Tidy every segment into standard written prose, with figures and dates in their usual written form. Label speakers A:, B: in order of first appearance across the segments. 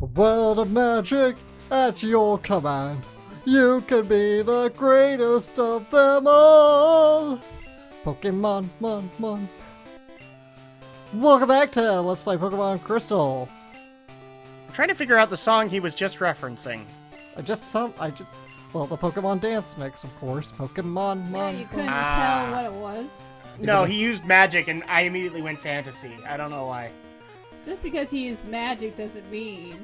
A: A world of magic at your command. You can be the greatest of them all. Pokemon, mon. Welcome back to Let's Play Pokemon Crystal.
B: I'm trying to figure out the song he was just referencing.
A: Well, the Pokemon dance mix, of course. Pokemon, mon.
C: You couldn't tell what it was?
B: No, he used magic and I immediately went fantasy. I don't know why.
C: Just because he used magic doesn't mean...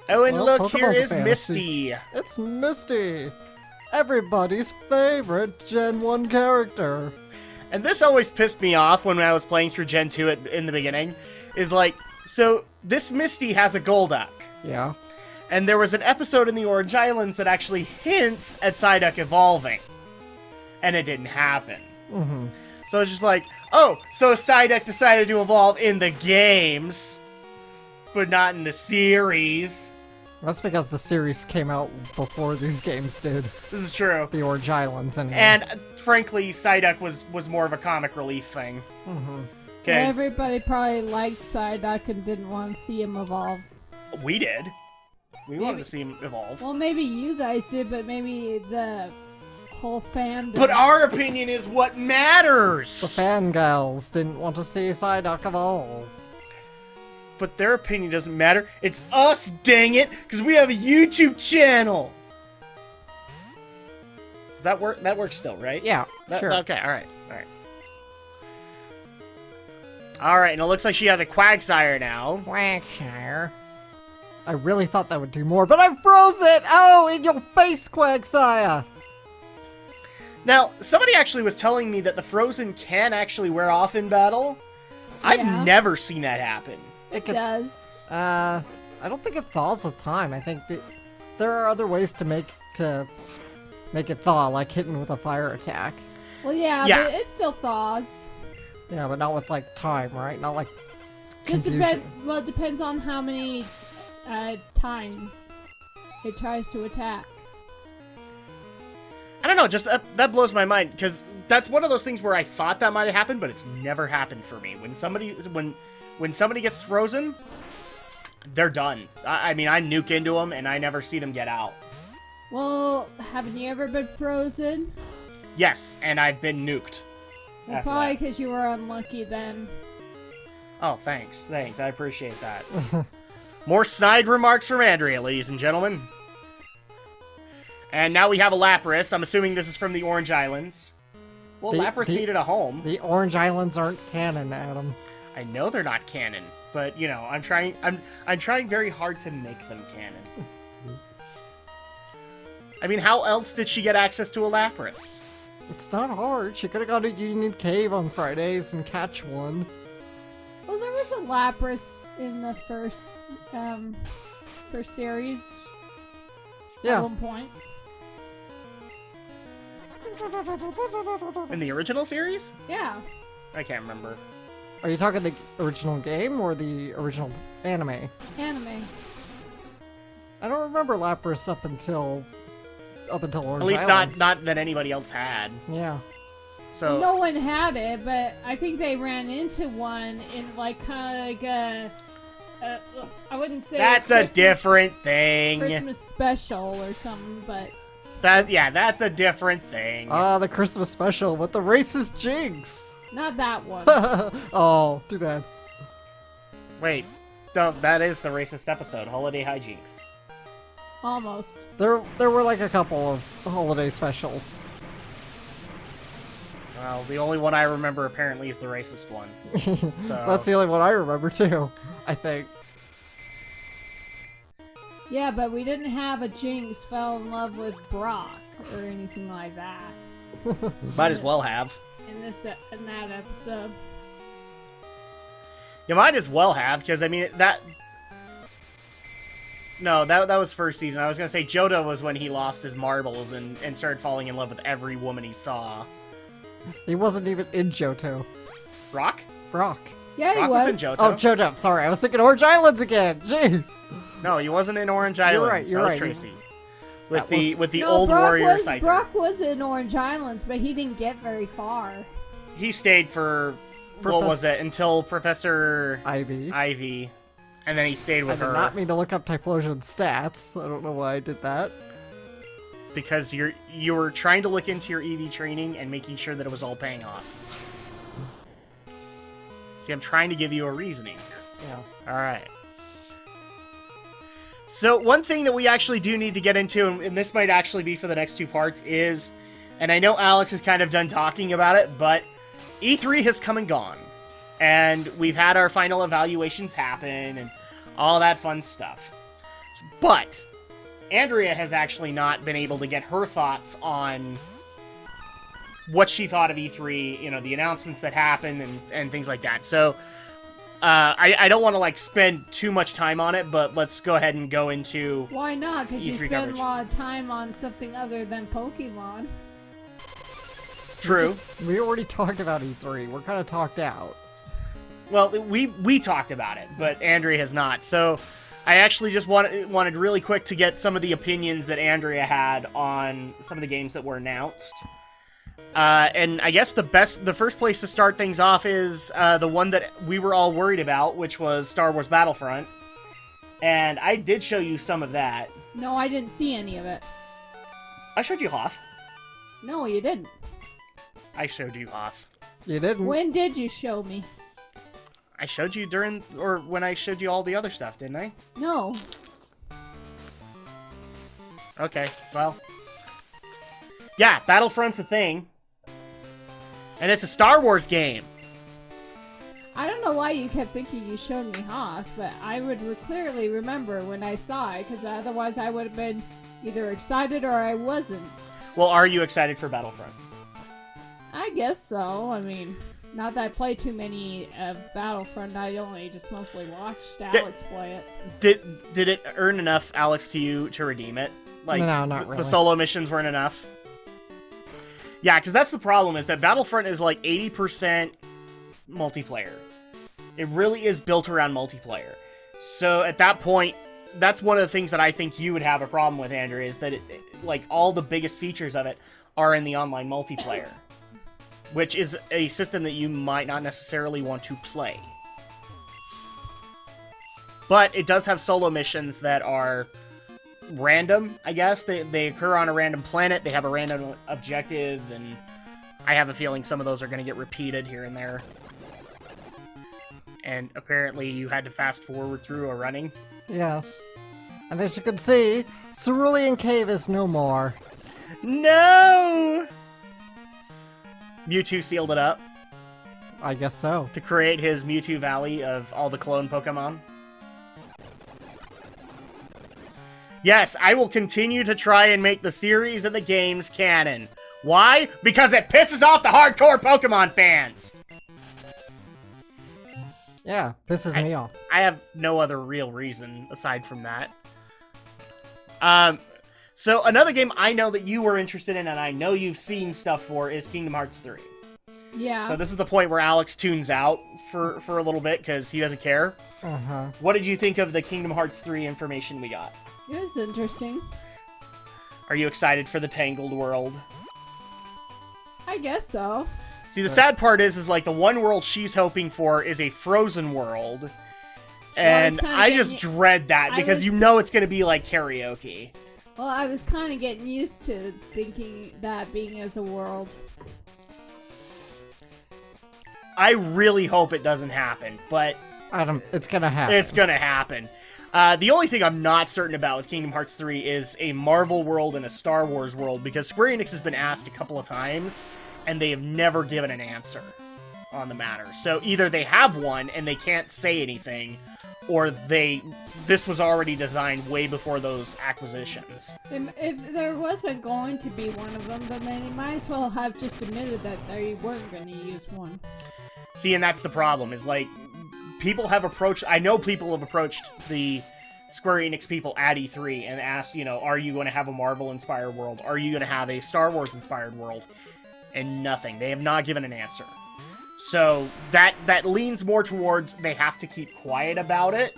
B: Oh, and
A: Well,
B: look, here
A: Pokemon's
B: is
A: fantasy.
B: Misty.
A: It's Misty. Everybody's favorite Gen 1 character.
B: And this always pissed me off when I was playing through Gen 2 in the beginning. Is like, so this Misty has a Golduck.
A: Yeah.
B: And there was an episode in the Orange Islands that actually hints at Psyduck evolving. And it didn't happen.
A: Mm-hmm.
B: So it's just like, oh, so Psyduck decided to evolve in the games, but not in the series.
A: That's because the series came out before these games did.
B: This is true.
A: The Orange Islands, anyway.
B: And frankly, Psyduck was more of a comic relief thing.
A: Mm-hmm.
C: Everybody probably liked Psyduck and didn't want to see him evolve.
B: We did. We wanted to see him evolve.
C: Well, maybe you guys did, but maybe the whole fandom.
B: But our opinion is what matters!
A: The fangirls didn't want to see Psyduck evolve.
B: But their opinion doesn't matter. It's us, dang it! Because we have a YouTube channel! Does that work? That works still, right?
A: Yeah, sure.
B: Okay, alright. Alright, and it looks like she has a Quagsire now.
A: Quagsire. I really thought that would do more, but I froze it! Oh, in your face, Quagsire!
B: Now, somebody actually was telling me that the Frozen can actually wear off in battle.
C: Yeah.
B: I've never seen that happen.
C: It does.
A: I don't think it thaws with time. I think that there are other ways to make it thaw, like hitting with a fire attack.
C: Well, yeah, but it still thaws.
A: Yeah, but not with, like, time, right? Not like
C: Just
A: confusion.
C: it depends on how many times it tries to attack.
B: I don't know, just that blows my mind, because that's one of those things where I thought that might have happened, but it's never happened for me. When somebody gets frozen, they're done. I mean, I nuke into them, and I never see them get out.
C: Well, haven't you ever been frozen?
B: Yes, and I've been nuked.
C: Well,
B: after
C: probably
B: that.
C: because you were unlucky then.
B: Oh, thanks. I appreciate that. More snide remarks from Andrea, ladies and gentlemen. And now we have a Lapras. I'm assuming this is from the Orange Islands. Well, Lapras needed a home.
A: The Orange Islands aren't canon, Adam.
B: I know they're not canon, but you know, I'm trying very hard to make them canon. I mean, how else did she get access to a Lapras?
A: It's not hard. She could have gone to Union Cave on Fridays and catch one.
C: Well, there was a Lapras in the first series.
A: Yeah.
C: At one point.
B: In the original series?
C: Yeah.
B: I can't remember.
A: Are you talking the original game or the original anime?
C: Anime.
A: I don't remember Lapras up until Orange
B: At least
A: Islands.
B: not that anybody else had.
A: Yeah.
B: So
C: No one had it, but I think they ran into one in like kind of like a. I wouldn't say
B: that's a different thing.
C: Christmas special or something, but
B: that's a different thing.
A: The Christmas special with the racist Jinx.
C: not that one.
A: Oh, too bad.
B: Wait, no, that is the racist episode, Holiday Hijinks.
C: Almost.
A: There were like a couple of holiday specials.
B: Well, the only one I remember apparently is the racist one. So
A: That's the only one I remember too, I think.
C: Yeah, but we didn't have a Jinx fell in love with Brock or anything like that
B: might as well have.
C: in that episode.
B: You might as well have, because I mean that. No, that was first season. I was gonna say Johto was when he lost his marbles and started falling in love with every woman he saw.
A: He wasn't even in Johto.
B: Brock?
A: Brock.
C: Yeah,
B: Brock
C: he
B: was
C: was.
B: in Johto.
A: Oh, Johto. Sorry, I was thinking Orange Islands again. Jeez.
B: No, he wasn't in Orange Islands.
A: You're
B: that was
A: right.
B: Tracy.
A: That
B: With the
C: No,
B: old
C: Brock
B: warrior
C: was,
B: Psyker.
C: Brock was in Orange Islands, but he didn't get very far.
B: He stayed for what was it until Professor
A: Ivy.
B: Ivy, And then he stayed
A: I
B: with
A: did
B: her
A: not mean to look up Typhlosion's stats. I don't know why I did that.
B: because you were trying to look into your EV training and making sure that it was all paying off. See, I'm trying to give you a reasoning.
A: Yeah.
B: All right. So one thing that we actually do need to get into, and this might actually be for the next 2 parts, is, and I know Alex is kind of done talking about it, but E3 has come and gone. And we've had our final evaluations happen and all that fun stuff. But Andrea has actually not been able to get her thoughts on what she thought of E3, you know, the announcements that happened and things like that. So I don't want to like spend too much time on it, but let's go ahead and go into
C: Why not? Because you
B: E3
C: spend
B: coverage.
C: a lot of time on something other than Pokemon.
B: True.
A: We already talked about E3. We're kind of talked out.
B: Well, we talked about it, but Andrea has not. So I actually just wanted really quick to get some of the opinions that Andrea had on some of the games that were announced. And I guess the first place to start things off is the one that we were all worried about, which was Star Wars Battlefront. And I did show you some of that.
C: No, I didn't see any of it.
B: I showed you Hoth.
C: No, you didn't.
B: I showed you Hoth.
A: You didn't?
C: When did you show me?
B: I showed you when I showed you all the other stuff, didn't I?
C: No.
B: Okay, well. Yeah, Battlefront's a thing. And it's a Star Wars game.
C: I don't know why you kept thinking you showed me Hoth, but I would clearly remember when I saw it, because otherwise I would have been either excited or I wasn't.
B: Well, are you excited for Battlefront?
C: I guess so. I mean, not that I play too many of Battlefront. I only just mostly watched Alex play it.
B: Did it earn enough, Alex, to you to redeem it? Like,
A: No, not really.
B: The solo missions weren't enough? Yeah, because that's the problem, is that Battlefront is like 80% multiplayer. It really is built around multiplayer. So at that point, that's one of the things that I think you would have a problem with, Andrew, is that like all the biggest features of it are in the online multiplayer, which is a system that you might not necessarily want to play. But it does have solo missions that are random, I guess. They occur on a random planet, they have a random objective, and I have a feeling some of those are going to get repeated here and there. And apparently you had to fast forward through a running.
A: Yes. And as you can see, Cerulean Cave is no more.
B: No! Mewtwo sealed it up
A: I guess so.
B: to create his Mewtwo Valley of all the clone Pokemon. Yes, I will continue to try and make the series and the games canon. Why? Because it pisses off the hardcore Pokemon fans!
A: Yeah, pisses me off.
B: I have no other real reason aside from that. So another game I know that you were interested in and I know you've seen stuff for is Kingdom Hearts 3.
C: Yeah.
B: So this is the point where Alex tunes out for a little bit because he doesn't care.
A: Uh-huh.
B: What did you think of the Kingdom Hearts 3 information we got?
C: It was interesting.
B: Are you excited for the Tangled world?
C: I guess so.
B: See, the sad part is like the one world she's hoping for is a frozen world. And
C: kinda
B: I just
C: getting-
B: dread that because you know it's going to be like karaoke.
C: Well, I was kind of getting used to thinking that being as a world.
B: I really hope it doesn't happen, but
A: It's gonna happen.
B: it's going to happen. The only thing I'm not certain about with Kingdom Hearts 3 is a Marvel world and a Star Wars world, because Square Enix has been asked a couple of times, and they have never given an answer on the matter. So either they have one and they can't say anything, or this was already designed way before those acquisitions.
C: If there wasn't going to be one of them, then they might as well have just admitted that they weren't going to use one.
B: See, and that's the problem, is like, I know people have approached the Square Enix people at E3 and asked, you know, are you going to have a Marvel-inspired world? Are you going to have a Star Wars-inspired world? And nothing. They have not given an answer. So that leans more towards they have to keep quiet about it.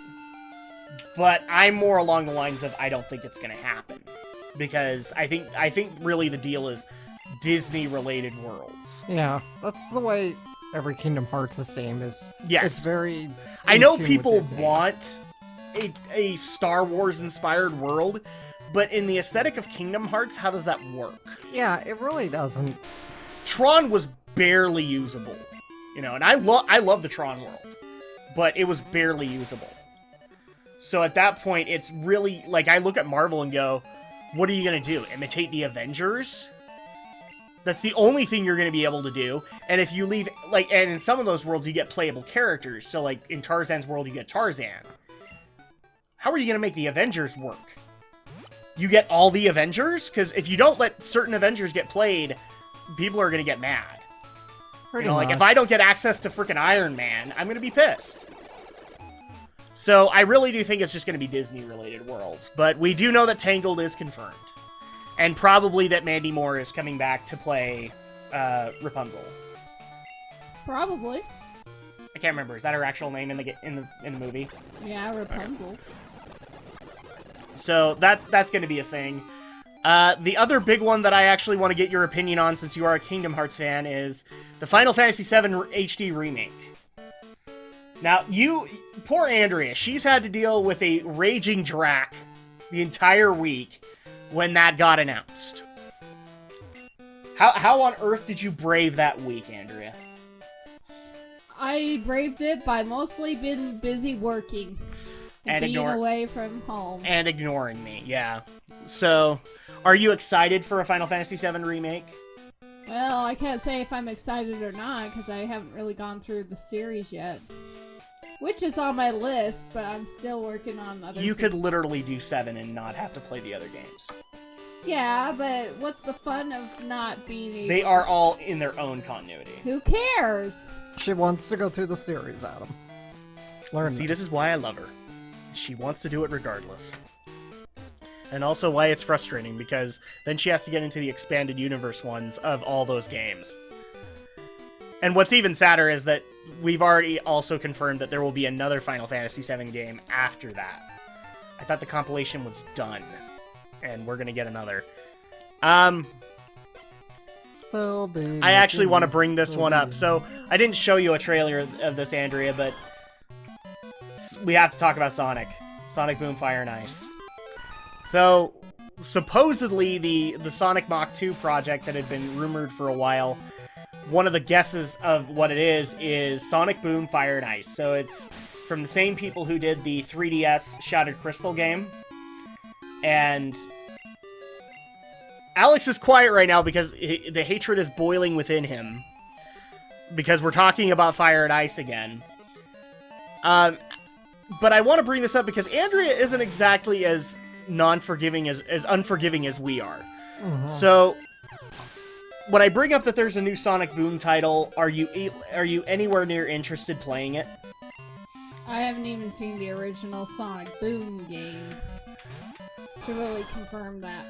B: But I'm more along the lines of I don't think it's going to happen. Because I think really the deal is Disney-related worlds.
A: Yeah, that's the way every Kingdom Hearts the same is.
B: Yes.
A: It's very.
B: I know
A: in tune with
B: people
A: Disney.
B: want a Star Wars inspired world, but in the aesthetic of Kingdom Hearts, how does that work?
A: Yeah, it really doesn't.
B: Tron was barely usable, you know, and I love the Tron world, but it was barely usable. So at that point, it's really, like, I look at Marvel and go, what are you going to do? Imitate the Avengers? That's the only thing you're going to be able to do. And if you leave, like, and in some of those worlds, you get playable characters. So, like, in Tarzan's world, you get Tarzan. How are you going to make the Avengers work? You get all the Avengers? Because if you don't let certain Avengers get played, people are going to get mad.
A: Pretty
B: You know, like,
A: much.
B: if I don't get access to frickin' Iron Man, I'm going to be pissed. So, I really do think it's just going to be Disney-related worlds. But we do know that Tangled is confirmed. And probably that Mandy Moore is coming back to play Rapunzel.
C: Probably.
B: I can't remember. Is that her actual name in the movie?
C: Yeah, Rapunzel.
B: So that's going to be a thing. The other big one that I actually want to get your opinion on, since you are a Kingdom Hearts fan, is the Final Fantasy VII HD remake. Now, poor Andrea, she's had to deal with a raging Drak the entire week when that got announced. How on earth did you brave that week, Andrea?
C: I braved it by mostly being busy working and being away from home.
B: And ignoring me, yeah. So, are you excited for a Final Fantasy VII remake?
C: Well, I can't say if I'm excited or not, because I haven't really gone through the series yet. Which is on my list, but I'm still working on other
B: You
C: things.
B: could literally do 7 and not have to play the other games.
C: Yeah, but what's the fun of not being able
B: They are all in their own continuity.
C: Who cares?
A: She wants to go through the series, Adam. Learn
B: See,
A: that.
B: this is why I love her. She wants to do it regardless. And also why it's frustrating, because then she has to get into the expanded universe ones of all those games. And what's even sadder is that we've already also confirmed that there will be another Final Fantasy VII game after that. I thought the compilation was done, and we're gonna get another. I actually want to bring this one up. So, I didn't show you a trailer of this, Andrea, but we have to talk about Sonic. Sonic Boom, Fire, and Ice. So, supposedly, the Sonic Mach 2 project that had been rumored for a while, one of the guesses of what it is Sonic Boom, Fire, and Ice. So it's from the same people who did the 3DS Shattered Crystal game. And Alex is quiet right now because the hatred is boiling within him. Because we're talking about Fire and Ice again. But I want to bring this up because Andrea isn't exactly as unforgiving as we are.
A: Mhm.
B: So, when I bring up that there's a new Sonic Boom title, are you anywhere near interested playing it?
C: I haven't even seen the original Sonic Boom game to really confirm that.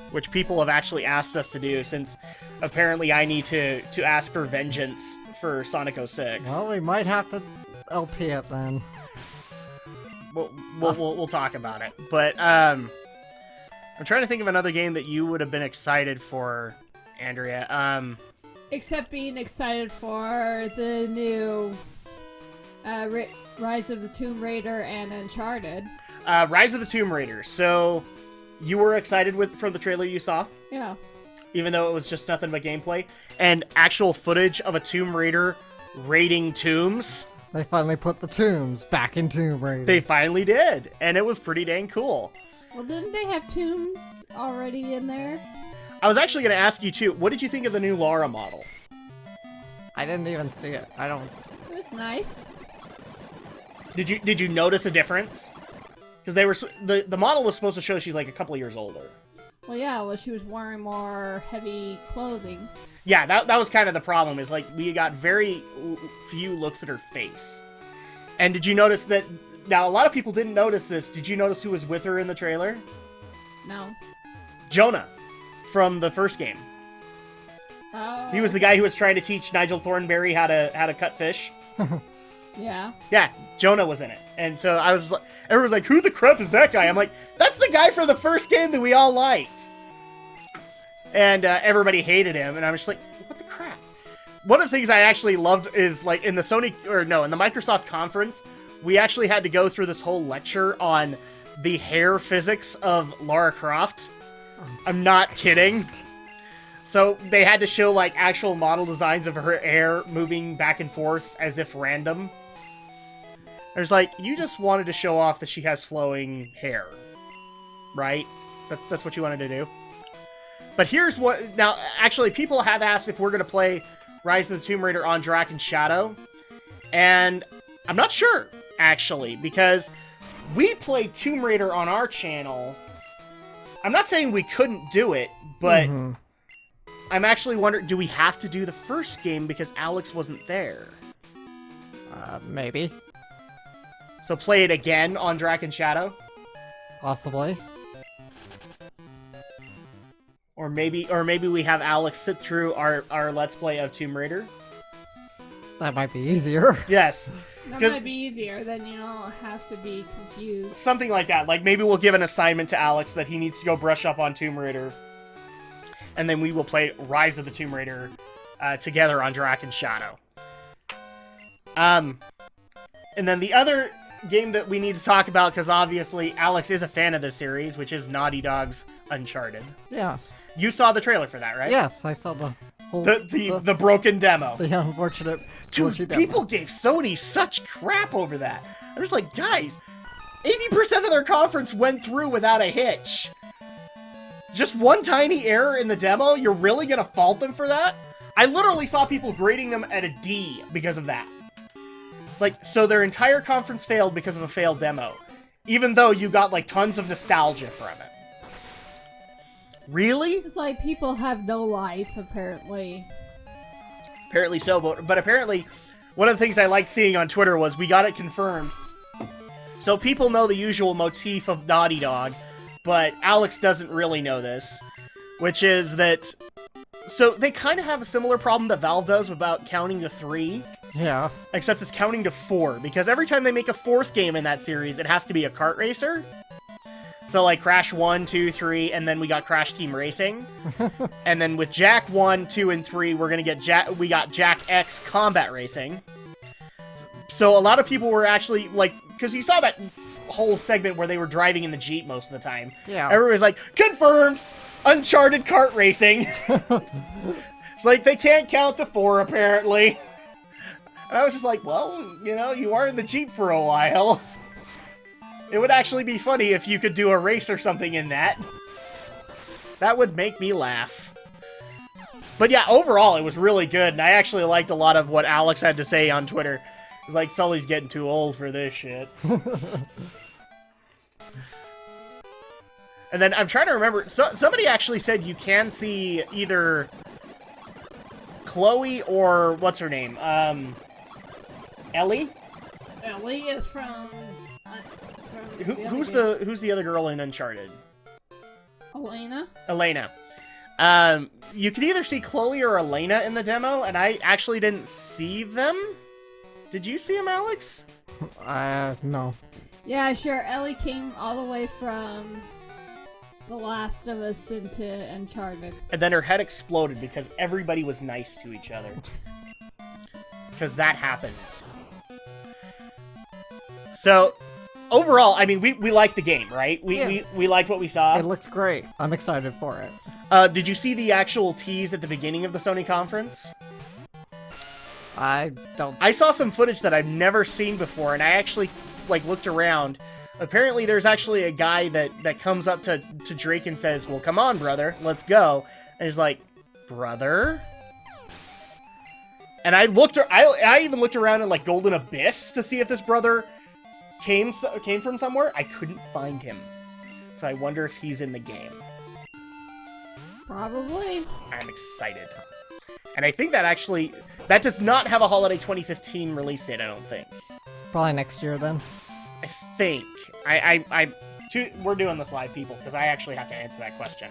B: Which people have actually asked us to do, since apparently I need to ask for vengeance for Sonic 06.
A: Well, we might have to LP it then.
B: We'll talk about it. But I'm trying to think of another game that you would have been excited for, Andrea.
C: Except being excited for the new Rise of the Tomb Raider and Uncharted.
B: Rise of the Tomb Raider. So, you were excited from the trailer you saw?
C: Yeah.
B: Even though it was just nothing but gameplay? And actual footage of a Tomb Raider raiding tombs?
A: They finally put the tombs back in Tomb Raider.
B: They finally did, and it was pretty dang cool.
C: Well, didn't they have tombs already in there?
B: I was actually going to ask you, too, what did you think of the new Lara model?
A: I didn't even see it. I don't...
C: It was nice.
B: Did you notice a difference? Because the model was supposed to show she's like a couple of years older.
C: Well, yeah, well, she was wearing more heavy clothing.
B: Yeah, that was kind of the problem, is like we got very few looks at her face. And did you notice that, now a lot of people didn't notice this, did you notice who was with her in the trailer?
C: No.
B: Jonah, from the first game.
C: Oh.
B: He was the guy who was trying to teach Nigel Thornberry how to cut fish.
C: Yeah.
B: Yeah, Jonah was in it. And so everyone was like, who the crap is that guy? I'm like, that's the guy from the first game that we all liked. And everybody hated him, and I was just like, what the crap? One of the things I actually loved is, like, in the Microsoft conference, we actually had to go through this whole lecture on the hair physics of Lara Croft. I'm not kidding. So they had to show like actual model designs of her hair moving back and forth as if random. There's like, you just wanted to show off that she has flowing hair, right? That's what you wanted to do. But here's what... Now, actually, people have asked if we're going to play Rise of the Tomb Raider on Drak and Shadow. And I'm not sure, actually, because we played Tomb Raider on our channel. I'm not saying we couldn't do it, but I'm actually wondering, do we have to do the first game because Alex wasn't there?
A: Maybe.
B: So play it again on Drak and Shadow?
A: Possibly.
B: Or maybe we have Alex sit through our Let's Play of Tomb Raider?
A: That might be easier.
B: Yes.
C: That might be easier, then you don't have to be confused.
B: Something like that. Like, maybe we'll give an assignment to Alex that he needs to go brush up on Tomb Raider. And then we will play Rise of the Tomb Raider together on Drak and Shadow. And then the other game that we need to talk about, because obviously Alex is a fan of this series, which is Naughty Dog's Uncharted.
A: Yes.
B: You saw the trailer for that, right?
A: Yes, I saw the whole...
B: The broken demo.
A: The unfortunate...
B: Dude, people gave Sony such crap over that. I was like, guys, 80% of their conference went through without a hitch. Just one tiny error in the demo? You're really gonna fault them for that? I literally saw people grading them at a D because of that. It's like, so their entire conference failed because of a failed demo. Even though you got, like, tons of nostalgia from it. Really?
C: It's like people have no life, apparently.
B: Apparently so, but apparently one of the things I liked seeing on Twitter was we got it confirmed. So people know the usual motif of Naughty Dog, but Alex doesn't really know this, which is that... So they kind of have a similar problem that Valve does about counting to 3.
A: Yeah.
B: Except it's counting to 4, because every time they make a 4th game in that series, it has to be a kart racer. So, like, Crash 1, 2, 3, and then we got Crash Team Racing. And then with Jak 1, 2, and 3, we're gonna get Jak X Combat Racing. So a lot of people were actually, like, because you saw that whole segment where they were driving in the Jeep most of the time.
A: Yeah.
B: Everybody was like, confirmed! Uncharted kart racing! It's like, they can't count to 4, apparently. And I was just like, well, you know, you are in the Jeep for a while. It would actually be funny if you could do a race or something in that. That would make me laugh. But yeah, overall, it was really good, and I actually liked a lot of what Alex had to say on Twitter. It's like, Sully's getting too old for this shit. And then I'm trying to remember, somebody actually said you can see either Chloe or, what's her name? Ellie?
C: Ellie is from
B: Who's the other girl in Uncharted?
C: Elena.
B: Elena. You can either see Chloe or Elena in the demo, and I actually didn't see them. Did you see them, Alex?
A: No.
C: Yeah, sure. Ellie came all the way from The Last of Us into Uncharted.
B: And then her head exploded because everybody was nice to each other. Because that happens. So, overall, I mean, we liked the game, right? We liked what we saw.
A: It looks great. I'm excited for it.
B: Did you see the actual tease at the beginning of the Sony conference?
A: I don't...
B: I saw some footage that I've never seen before, and I actually, like, looked around. Apparently, there's actually a guy that comes up to Drake and says, well, come on, brother, let's go. And he's like, brother? And I even looked around in, like, Golden Abyss to see if this brother came from somewhere. I couldn't find him. So I wonder if he's in the game.
C: Probably. I'm
B: excited. And I think that does not have a holiday 2015 release date, I don't think.
A: It's probably next year, then.
B: I think. We're doing this live, people, because I actually have to answer that question.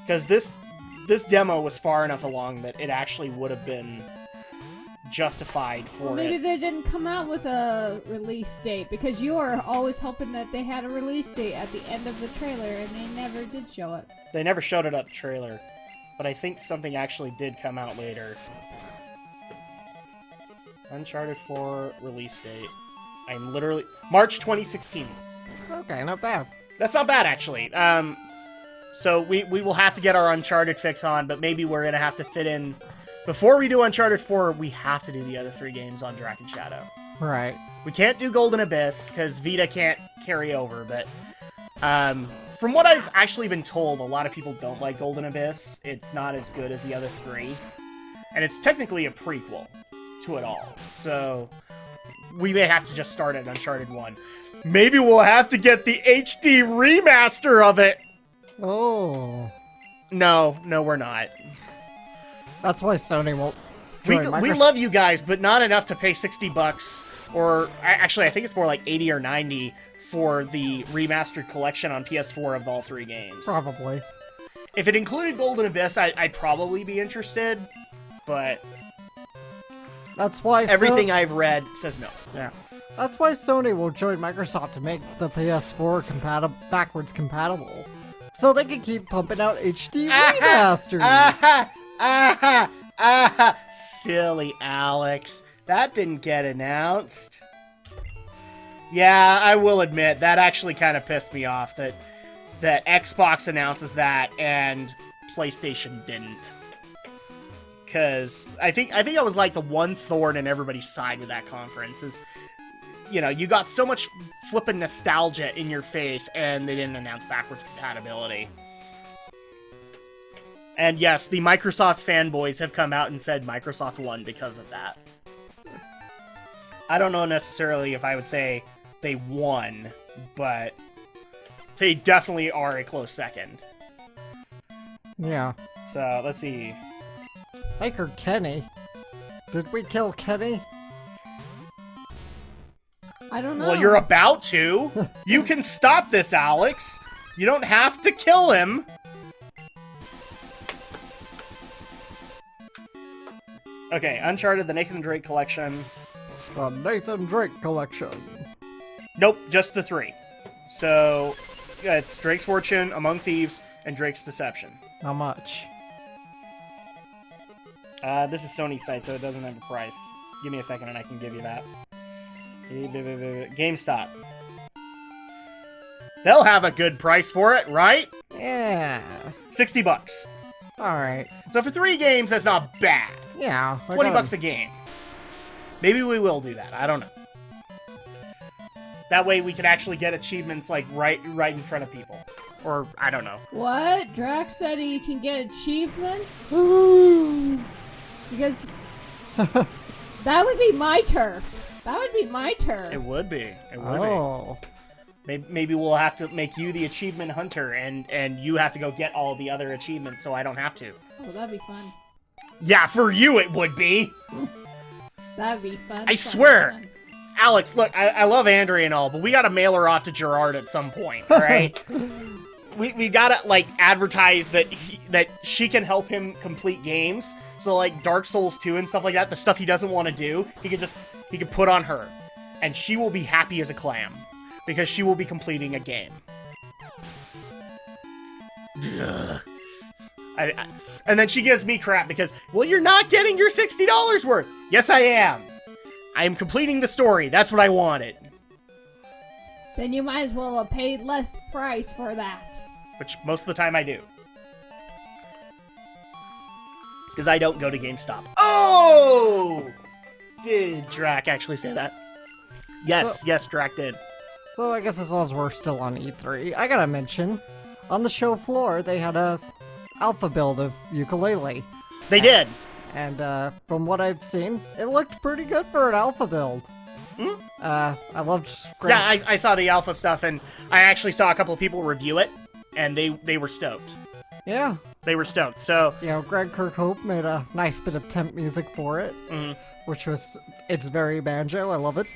B: Because this demo was far enough along that it actually would have been justified for
C: well, maybe they didn't come out with a release date, because you were always hoping that they had a release date at the end of the trailer, and they never did show it.
B: They never showed it at the trailer, but I think something actually did come out later. Uncharted 4 release date. I'm literally March 2016.
A: Okay, not bad.
B: That's not bad, actually. So we will have to get our Uncharted fix on, but maybe we're gonna have to fit in before we do Uncharted 4. We have to do the other 3 games on Drak and Shadow.
A: Right.
B: We can't do Golden Abyss because Vita can't carry over, but from what I've actually been told, a lot of people don't like Golden Abyss. It's not as good as the other 3, and it's technically a prequel to it all. So we may have to just start at Uncharted 1. Maybe we'll have to get the HD remaster of it.
A: Oh.
B: No, we're not.
A: That's why Sony won't
B: We
A: join Microsoft.
B: love you guys, but not enough to pay $60, or actually, I think it's more like 80 or 90 for the remastered collection on PS4 of all 3 games.
A: Probably.
B: If it included Golden Abyss, I'd probably be interested, but
A: That's why
B: everything I've read says no.
A: Yeah. That's why Sony will join Microsoft to make the PS4 backwards compatible. So they can keep pumping out HD remasters.
B: Silly Alex. That didn't get announced. Yeah, I will admit, that actually kind of pissed me off that Xbox announces that and PlayStation didn't. Because I think I was like the one thorn in everybody's side with that conference is, you know, you got so much flippin' nostalgia in your face and they didn't announce backwards compatibility. And yes, the Microsoft fanboys have come out and said Microsoft won because of that. I don't know necessarily if I would say they won, but they definitely are a close second.
A: Yeah.
B: So, let's see.
A: Hiker Kenny. Did we kill Kenny?
C: I don't know.
B: Well, you're about to. You can stop this, Alex. You don't have to kill him. Okay, Uncharted, the Nathan Drake collection.
A: The Nathan Drake collection.
B: Nope, just the 3. So, yeah, it's Drake's Fortune, Among Thieves, and Drake's Deception.
A: How much?
B: This is Sony's site, so it doesn't have a price. Give me a second and I can give you that. GameStop. They'll have a good price for it, right?
A: Yeah.
B: $60.
A: Alright.
B: So for 3 games, that's not bad.
A: Yeah.
B: $20 a game. Maybe we will do that. I don't know. That way we can actually get achievements like right in front of people. Or I don't know.
C: What? Drak said he can get achievements? Because that would be my turf. That would be my turf.
B: It would be. It would
A: Oh.
B: be. Maybe we'll have to make you the achievement hunter and you have to go get all the other achievements so I don't have to.
C: Oh, that'd be fun.
B: Yeah, for you it would be.
C: That'd be fun.
B: I swear. Alex, look, I love Andrea and all, but we gotta mail her off to Gerard at some point, alright? we gotta, like, advertise that she can help him complete games. So, like, Dark Souls 2 and stuff like that, the stuff he doesn't want to do, he can put on her. And she will be happy as a clam. Because she will be completing a game. And then she gives me crap because, well, you're not getting your $60 worth. Yes, I am. I am completing the story. That's what I wanted.
C: Then you might as well have paid less price for that.
B: Which most of the time I do. Because I don't go to GameStop. Oh! Did Drak actually say that? Yes, yes, Drak did.
A: So I guess as long as we're still on E3, I gotta mention, on the show floor, they had a alpha build of Yooka-Laylee.
B: They did.
A: And from what I've seen, it looked pretty good for an alpha build. I loved...
B: Yeah, I saw the alpha stuff, and I actually saw a couple of people review it, and they were stoked.
A: Yeah.
B: They were stoked, so...
A: You know, Greg Kirkhope made a nice bit of temp music for it, which was... It's very banjo, I love it.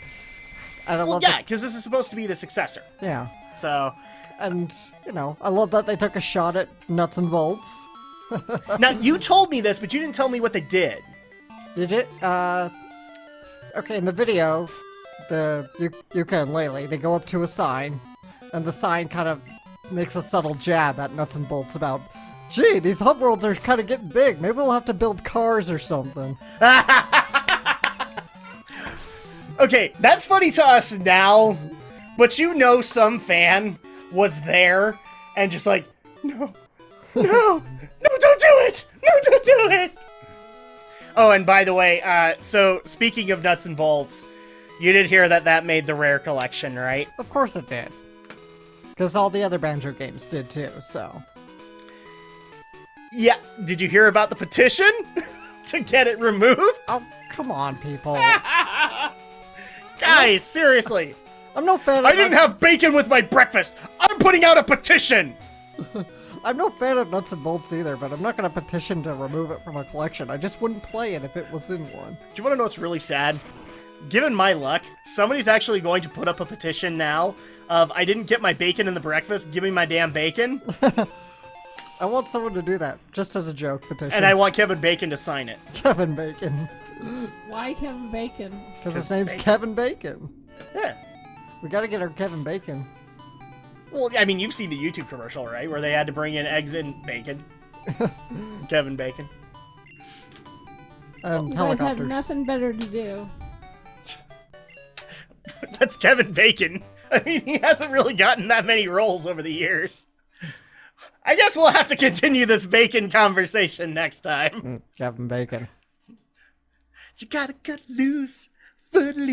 A: And I love
B: yeah, because this is supposed to be the successor.
A: Yeah.
B: So...
A: And, you know, I love that they took a shot at nuts and bolts.
B: Now, you told me this, but you didn't tell me what they did.
A: Did it? Okay, in the video, the Yuka and Laylee, they go up to a sign, and the sign kind of makes a subtle jab at nuts and bolts about, gee, these hub worlds are kind of getting big. Maybe we'll have to build cars or something.
B: Okay, that's funny to us now, but you know some fan was there and just like, no, no, no, don't do it! No, don't do it! Oh, and by the way, so speaking of nuts and bolts, you did hear that made the Rare collection, right?
A: Of course it did. Because all the other Banjo games did too, so.
B: Yeah, did you hear about the petition to get it removed?
A: Oh, come on, people.
B: Guys, seriously.
A: I'm no fan of
B: I didn't have bacon with my breakfast. I'm putting out a petition.
A: I'm no fan of nuts and bolts either, but I'm not going to petition to remove it from a collection. I just wouldn't play it if it was in one.
B: Do you want to know what's really sad? Given my luck, somebody's actually going to put up a petition now of I didn't get my bacon in the breakfast, give me my damn bacon.
A: I want someone to do that, just as a joke petition.
B: And I want Kevin Bacon to sign it.
A: Kevin Bacon.
C: Why Kevin Bacon?
A: Because his name's Kevin Bacon.
B: Yeah.
A: We gotta get our Kevin Bacon.
B: Well, I mean, you've seen the YouTube commercial, right? Where they had to bring in eggs and bacon. Kevin Bacon.
A: And
C: You guys have
A: helicopters.
C: nothing better to do.
B: That's Kevin Bacon. I mean, he hasn't really gotten that many roles over the years. I guess we'll have to continue this bacon conversation next time.
A: Kevin Bacon.
B: You gotta cut loose, foot loose.